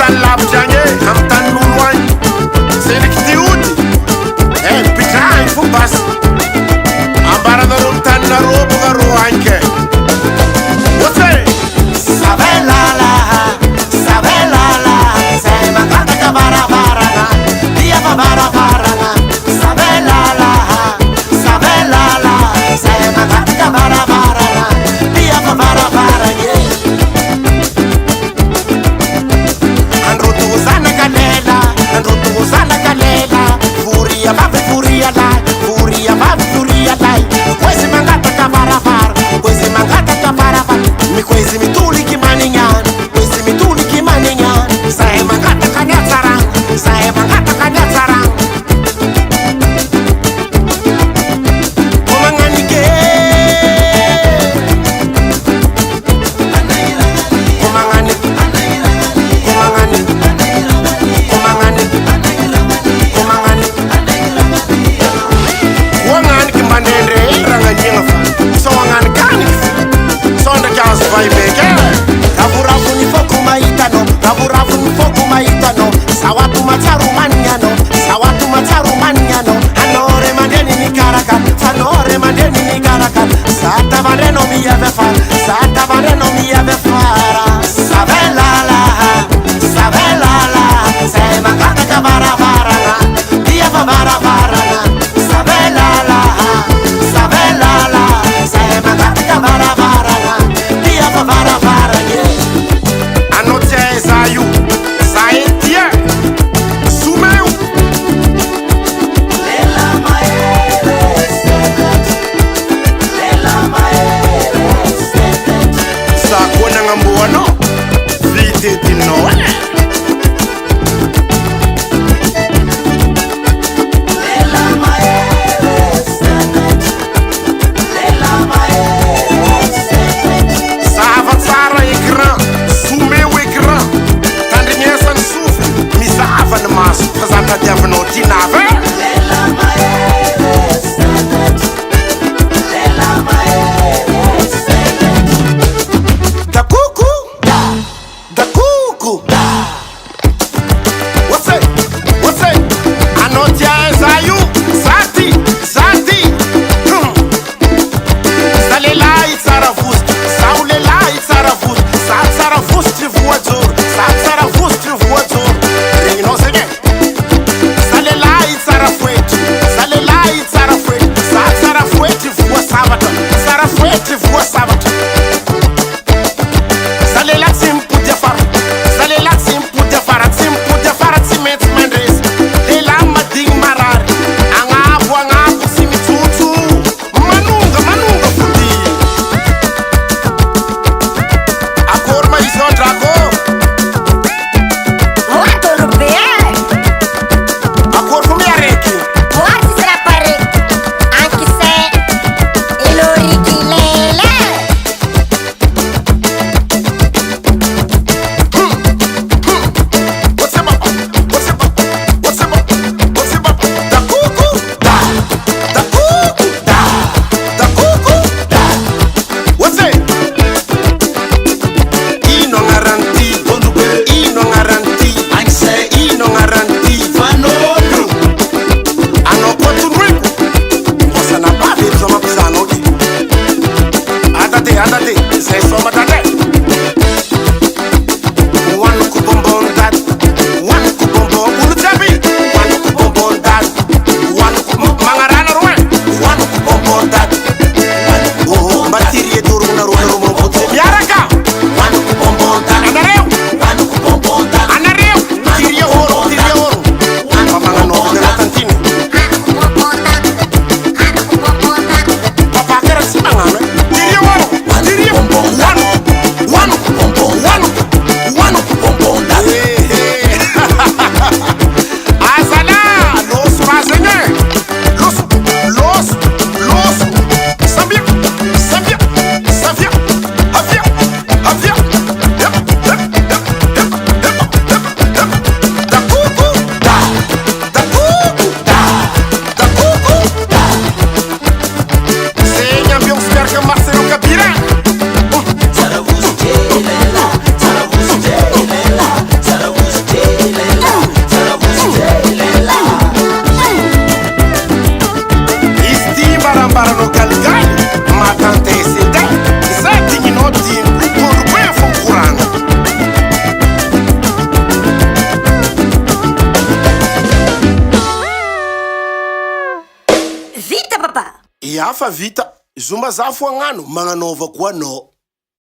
tany lavitra agny e amy tanin'olo agny seniky ty ody pitrahagny fo basy ambaranareo ny taninareo boka rô agny ke ohatsy Savelala, savelala, say makataka barabarana, dia barabarana. Savelala, savelala, say makataka barabarana, dia barabarana. Androto sana kalela, furia vavi furia lai, furia vavi furia lai. Quasi makataka barabara, quasi makataka barabara, mi quasi mi tuliki maningan, quasi mi tuliki maningan. Saya makataka nyatsaran, saya makataka nyatsaran. Kumanganike, kumangani, kumangani, kumangani, kumangani. Wangani kimbanendre, ranganyenga fa, so wangani kani, so ndakas vai beke. Raburabu ni foku maitano, raburabu ni foku maitano. Sawatu mataru maniano, sawatu mataru maniano. Anore mandeni ni karaka, anore mandeni ni karaka. Sata vandeno mi avefa, sata vandeno mi avefara. Savelala, savelala, say makataka barabarana, dia barabarana. Savelala, savelala, say makataka barabarana, dia barabarana. Anotia Zayu, Zaetia, Sumeu, Lela maere senet, lela maere senet. Sakona Ngambuano, Vite Tino. Lela maere senet, lela maere senet. Sava tsara écran, Sumeu écran, tandrinyesan sofy, mizava ny maso, fa za tadiavanao ty nava. Lela maere senet, lela maere senet. Da kuku, Ia fa vita, zoma za fo agnano, magnanaova koa anao.